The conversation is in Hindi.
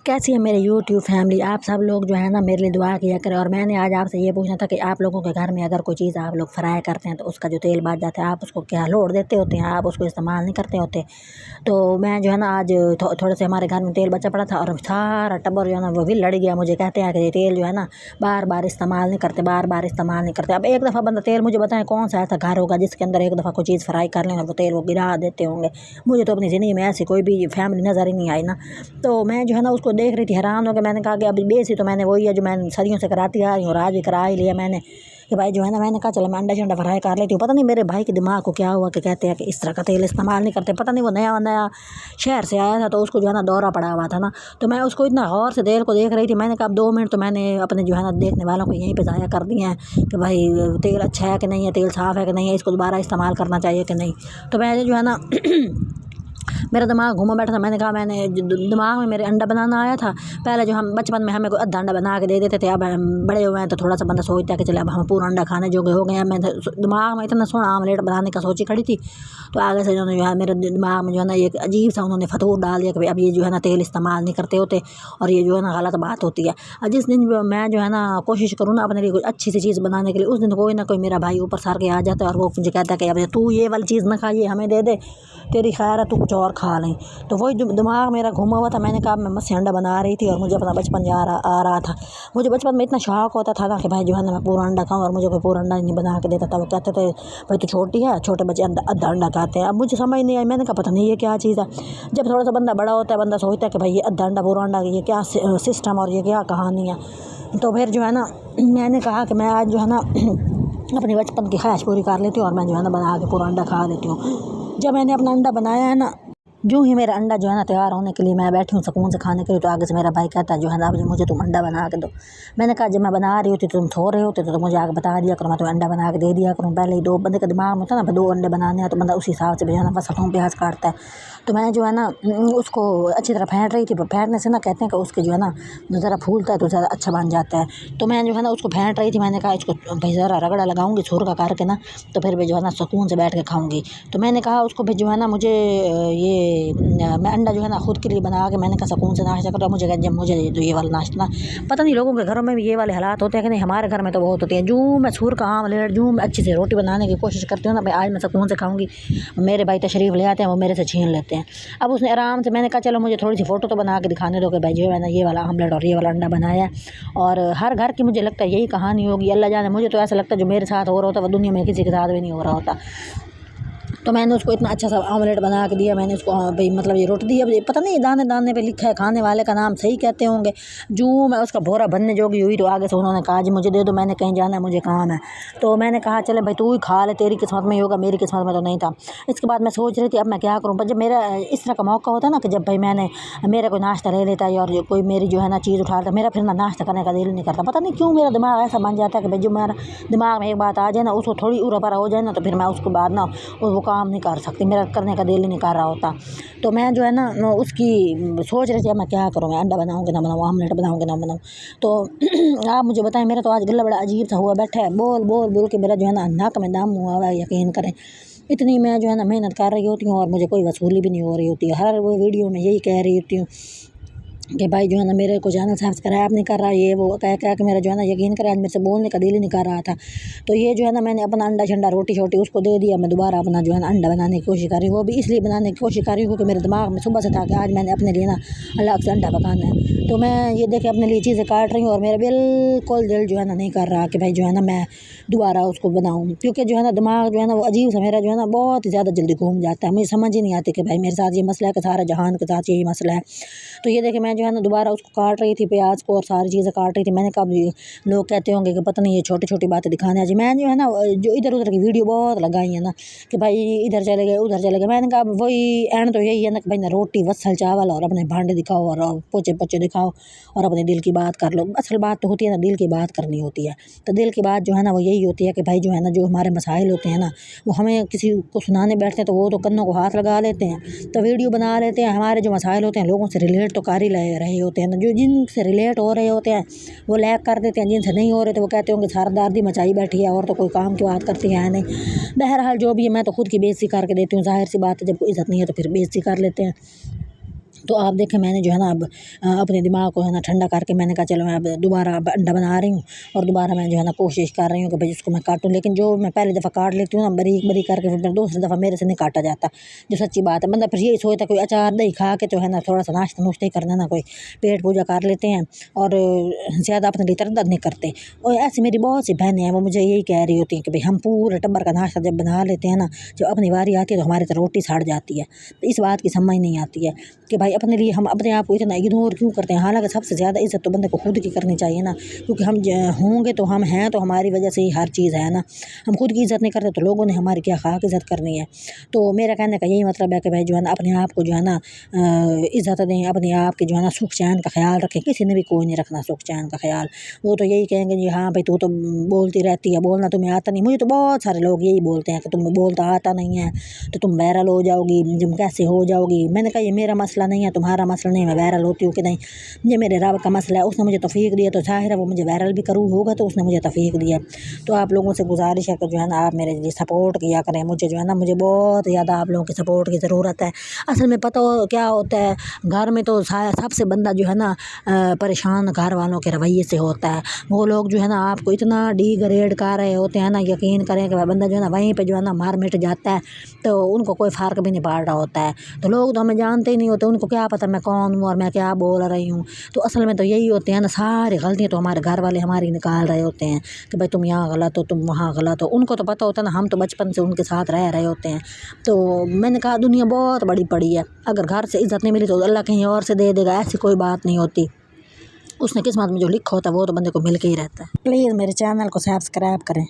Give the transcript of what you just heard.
कैसी है मेरे यूट्यूब फैमिली। आप सब लोग जो है ना मेरे लिए दुआ किया करें। और मैंने आज आपसे ये पूछना था कि आप लोगों के घर में अगर कोई चीज़ आप लोग फ्राई करते हैं तो उसका जो तेल बच जाता है आप उसको क्या लोड देते होते हैं, आप उसको इस्तेमाल नहीं करते होते। तो मैं जो है ना आज थोड़े से हमारे घर में तेल बचा पड़ा था और सारा टब्बर जो है ना वो भी लड़ गया। मुझे कहते हैं कि ये तेल जो है ना बार बार इस्तेमाल नहीं करते, बार बार इस्तेमाल नहीं करते। अब एक दफ़ा बंदा तेल, मुझे बताएं कौन सा ऐसा घर होगा जिसके अंदर एक दफ़ा कोई चीज़ फ्राई कर लें और वो तेल वो गिरा देते होंगे। मुझे तो अपनी ज़िंदगी में ऐसी कोई भी फैमिली नज़र ही नहीं आई ना। तो मैं जो है ना उसको देख रही थी, हैरान हो के मैंने कहा कि अभी बेसी तो मैंने वही है जो मैं सदियों से कराती आ रही हूँ और आज भी करा ही लिया मैंने कि भाई जो है ना, मैंने कहा चलो मैं अंडा शंडा फ्राई कर लेती हूँ। पता नहीं मेरे भाई के दिमाग को क्या हुआ कि कहते हैं कि इस तरह का तेल इस्तेमाल नहीं करते। पता नहीं वो नया नया शहर से आया था तो उसको जो है ना दौरा पड़ा हुआ था ना। तो मैं उसको इतना गौर से तेल को देख रही थी। मैंने कहा अब 2 मिनट तो मैंने अपने जो है ना देखने वालों को यहीं पे ज़ाया कर दिए हैं कि भाई तेल अच्छा है कि नहीं है, तेल साफ़ है कि नहीं है, इसको दोबारा इस्तेमाल करना चाहिए कि नहीं। तो मैंने जो है ना मेरा दिमाग घूमा बैठा था। मैंने कहा, मैंने दिमाग में मेरे अंडा बनाना आया था। पहले जो हम बचपन में हमें कोई आधा अंडा बना के दे देते थे, अब हम बड़े हुए हैं तो थोड़ा सा बंदा सोचता है कि चले अब हम पूरा अंडा खाने जोगे हो गए हैं। मैं दिमाग में इतना सोना आमलेट बनाने का सोची खड़ी थी तो आगे से उन्होंने जो है मेरे दिमाग में जो है ना एक अजीब सा उन्होंने फतूर डाल दिया कि भाई अब ये जो है ना तेल इस्तेमाल नहीं करते होते और ये जो है ना गलत बात होती है। और जिस दिन मैं जो है ना कोशिश करूँ ना अपने लिए कोई अच्छी सी चीज़ बनाने के लिए, उस दिन कोई ना कोई मेरा भाई ऊपर सर के आ जाता है और वो मुझे कहता है कि अब तू ये वाली चीज़ ना खा, ये हमें दे दे, तेरी खैर है तू कुछ और खा लें। तो वही जो दिमाग मेरा घूमा हुआ था। मैंने कहा मैं मस्से अंडा बना रही थी और मुझे अपना बचपन आ रहा था। मुझे बचपन में इतना शौक होता था ना कि भाई जो है ना मैं पूरा अंडा खाऊं और मुझे कोई पूरा अंडा नहीं बना के देता था। वो कहते थे भाई तू छोटी है, छोटे बच्चे आधा अंडा खाते हैं। अब मुझे समझ नहीं आई, मैंने कहा पता नहीं ये क्या चीज़ है। जब थोड़ा सा बंदा बड़ा होता है बंदा सोचता है कि भाई ये आधा अंडा पूरा अंडा ये क्या सिस्टम और ये क्या कहानी है। तो फिर जो है ना मैंने कहा कि मैं आज जो है ना अपनी बचपन की ख्वाहिश पूरी कर लेती हूँ और मैं जो है ना बना के पूरा अंडा खा लेती हूँ। जब मैंने अपना अंडा बनाया है ना, जो ही मेरा अंडा जो है ना तैयार होने के लिए मैं बैठी हूँ सुकून से खाने के लिए, तो आगे से मेरा भाई कहता है जो है ना अब मुझे तुम अंडा बना के दो। मैंने कहा जब मैं बना रही होती तुम सो रहे होते तो मुझे आगे बता दिया करो, मैं तुम्हें अंडा बना के दे दिया करूँ। पहले ही दो बंदे का दिमाग में था ना 2 अंडे बनाने हैं तो बंदा उसी हिसाब से जो है ना बस लहसुन प्याज काटता है। तो मैं जो है ना उसको अच्छी तरह फेंट रही थी। फेंटने से ना कहते हैं कि उसके जो है ना ज़रा फूलता है तो ज़्यादा अच्छा बन जाता है। तो मैं जो है ना उसको फेंट रही थी। मैंने कहा इसको भाई ज़रा रगड़ा लगाऊंगी छुर का करके ना, तो फिर भी जो है ना सुकून से बैठ के खाऊंगी। तो मैंने कहा उसको फिर जो है ना मुझे मैं अंडा जो है ना खुद के लिए बना के मैंने कहा सुकून से नाश्ता करो। मुझे जब मुझे तो ये वाला नाश्ता ना, पता नहीं लोगों के घरों में भी ये वाले हालात होते हैं कि नहीं, हमारे घर में तो बहुत होते हैं। जूँ मैं सूर का आमलेट जूँ मैं अच्छी से रोटी बनाने की कोशिश करती हूँ ना, भाई आज मैं सुकून से खाऊंगी, मेरे भाई तशरीफ़ ले आते हैं वो मेरे से छीन लेते हैं। अब उसने आराम से, मैंने कहा चलो मुझे थोड़ी सी फ़ोटो तो बना के दिखाने दो कि भाई जो है ना ये वाला आमलेट और ये वाला अंडा बनाया है। और हर घर की मुझे लगता है यही कहानी होगी, अल्लाह जाने। मुझे तो ऐसा लगता है जो मेरे साथ हो रहा होता है वो दुनिया में किसी के साथ भी नहीं हो रहा होता। तो मैंने उसको इतना अच्छा सा आमलेट बना के दिया। मैंने उसको भाई मतलब ये रोटी दी। अब ये पता नहीं दाने दाने पे लिखा है, खाने वाले का नाम सही कहते होंगे। जो मैं उसका भोरा बनने जोगी हुई तो आगे से उन्होंने कहा जी मुझे दे दो, मैंने कहीं जाना है, मुझे काम है। तो मैंने कहा चले भाई तू ही खा ले, तेरी किस्मत में ही होगा, मेरी किस्मत में तो नहीं था। इसके बाद मैं सोच रही थी अब मैं क्या करूँ। पर जब मेरा इस तरह का मौका होता है ना कि जब भाई मेरा कोई नाश्ता ले लेता है और कोई मेरी जो है ना चीज़ उठा लेता है, मेरा फिर ना नाश्ता करने का दिल नहीं करता। पता नहीं क्यों मेरा दिमाग ऐसा बन जाता है कि भाई जो मेरा दिमाग में एक बात आ जाए ना उसको थोड़ी उरा परा हो जाए ना तो फिर मैं उसके बाद ना वो काम नहीं कर सकती, मेरा करने का दिल ही नहीं कर रहा होता। तो मैं जो है ना उसकी सोच रही थी अब मैं क्या करूँ, मैं अंडा बनाऊँ कि ना बनाऊँ, आमलेट बनाऊँ कि ना बनाऊँ। तो आप मुझे बताएं, मेरा तो आज गला बड़ा अजीब सा हुआ बैठा है। बोल बोल बोल के मेरा जो है ना नाक में दम हुआ हुआ है, यकीन करें। इतनी मैं जो है ना मेहनत कर रही होती हूँ और मुझे कोई वसूली भी नहीं हो रही होती है। हर वो वीडियो में यही कह रही होती हूँ कि भाई जो है ना मेरे को चैनल सब्सक्राइब नहीं कर रहा, ये वो कह कह के मेरा जो है ना यकीन करें आज मेरे से बोलने का दिल ही नहीं कर रहा था। तो ये जो है ना मैंने अपना अंडा शंडा रोटी छोटी उसको दे दिया। मैं दोबारा अपना जो है ना अंडा बनाने की कोशिश कर रही हूँ। वो भी इसलिए बनाने की कोशिश कर रही हूँ क्योंकि मेरे दिमाग में सुबह से था कि आज मैंने अपने लिए ना अलग से अंडा पकाना है। तो मैं ये देखे अपने लिए चीज़ें काट रही हूँ और मेरा बिल्कुल दिल जो है ना नहीं कर रहा कि भाई जो है ना मैं दोबारा उसको बनाऊँ, क्योंकि जो है ना दिमाग जो है ना वो अजीब सा मेरा जो है ना बहुत ही ज़्यादा जल्दी घूम जाता है। मुझे समझ ही नहीं आती कि भाई मेरे साथ ये मसला है कि सारा जहान के साथ यही मसला है। तो ये देखे मैं जो है ना दोबारा उसको काट रही थी, प्याज को और सारी चीज़ें काट रही थी। मैंने कहा लोग कहते होंगे कि पता नहीं ये छोटी छोटी बातें दिखाने आज मैं जो है ना जो इधर उधर की वीडियो बहुत लगाई है ना कि भाई इधर चले गए उधर चले गए। मैंने कहा वही एंड तो यही है ना कि भाई ना रोटी वसल चावल और अपने भांडे दिखाओ और पोचे पोचे दिखाओ और अपने दिल की बात कर लो। असल बात तो होती है ना दिल की बात करनी होती है। तो दिल की बात जो है ना वो यही होती है कि भाई जो है ना जो हमारे मसाइल होते हैं ना वो हमें किसी को सुनाने बैठते हैं तो वो तो कन्नों को हाथ लगा लेते हैं, तो वीडियो बना लेते हैं। हमारे जो मसाइल होते हैं लोगों से रिलेट तो कर ही रहे होते हैं ना, जो जिनसे रिलेट हो रहे होते हैं वो लैक कर देते हैं, जिनसे नहीं हो रहे तो वो कहते होंगे सरदारदी मचाई बैठी है और तो कोई काम की बात करती है नहीं। बहरहाल जो भी है मैं तो खुद की बेइज्जती करके देती हूँ। जाहिर सी बात है जब कोई इज़्ज़त नहीं है तो फिर बेइज्जती कर लेते हैं। तो आप देखें मैंने जो है ना अब अपने दिमाग को है ना ठंडा करके मैंने कहा चलो मैं अब दोबारा अब अंडा बना रही हूँ और दोबारा मैं जो है ना कोशिश कर रही हूँ कि भाई इसको मैं काटूँ। लेकिन जो मैं पहली दफ़ा काट लेती हूँ ना बारीक बारीक करके, फिर दूसरी दफ़ा मेरे से नहीं काटा जाता, जो सच्ची बात है। बंदा फिर यही सोचता कोई अचार दही खा के जो है ना थोड़ा सा नाश्ता नुश्ता ही करना ना, कोई पेट पूजा कर लेते हैं और ज़्यादा अपने लिए तरदद नहीं करते। और ऐसी मेरी बहुत सी बहनें हैं, वो मुझे यही कह रही होती हैं कि भाई हम पूरे टब्बर का नाश्ता जब बना लेते हैं ना, जब अपनी बारी आती है तो हमारी तो रोटी सड़ जाती है। तो इस बात की समझ नहीं आती है कि भाई अपने लिए हम अपने आप को इतना इग्नोर क्यों करते हैं। हालांकि सबसे ज़्यादा इज्जत तो बंदे को खुद की करनी चाहिए ना, क्योंकि हम होंगे तो हम हैं तो हमारी वजह से ही हर चीज़ है ना। हम खुद की इज्जत नहीं करते तो लोगों ने हमारी क्या खाक इज्जत करनी है। तो मेरा कहने का यही मतलब है कि भाई जो है ना अपने आप को जो है ना इज्जत दें, अपने आप के जो है ना सुख चैन का ख्याल रखें। किसी ने भी कोई नहीं रखना सुख चैन का ख्याल। वो तो यही कहेंगे जी हाँ भाई तू तो बोलती रहती है, बोलना तुम्हें आता नहीं। मुझे तो बहुत सारे लोग यही बोलते हैं कि तुम्हें बोलता आता नहीं है तो तुम वायरल हो जाओगी, तुम कैसे हो जाओगी। मैंने कहा ये मेरा मसला नहीं है, तुम्हारा मसला नहीं, मैं वायरल होती हूँ कि नहीं, ये मेरे रब का मसला है। उसने मुझे तौफीक दिया तो जाहिर है वो मुझे वायरल भी करूँ होगा तो उसने मुझे तौफीक दिया। तो आप लोगों से गुजारिश है कि जो है ना आप मेरे लिए सपोर्ट किया करें। मुझे जो है ना मुझे बहुत ज़्यादा आप लोगों की सपोर्ट की ज़रूरत है। असल में पता हो क्या होता है, घर में तो सबसे बंदा जो है ना परेशान घर वालों के रवैये से होता है। वो लोग जो है ना आपको इतना डिग्रेड कर रहे होते हैं ना, यकीन करें कि बंदा जो है ना वहीं पे जो है ना मार मिट जाता है, तो उनको कोई फ़र्क भी नहीं पड़ रहा होता है। तो लोग तो हमें जानते ही नहीं होते, उनको क्या पता मैं कौन हूँ और मैं क्या बोल रही हूँ। तो असल में तो यही होते हैं ना, सारी गलतियाँ तो हमारे घर वाले हमारी निकाल रहे होते हैं कि भाई तुम यहाँ गलत हो, तुम वहाँ गलत हो। उनको तो पता होता है ना, हम तो बचपन से उनके साथ रह रहे होते हैं। तो मैंने कहा दुनिया बहुत बड़ी पड़ी है, अगर घर से इज्जत नहीं मिली तो अल्लाह कहीं और से दे देगा, ऐसी कोई बात नहीं होती। उसने किस्मत में जो लिखा होता है वो तो बंदे को मिल के ही रहता है। प्लीज़ मेरे चैनल को सब्सक्राइब करें।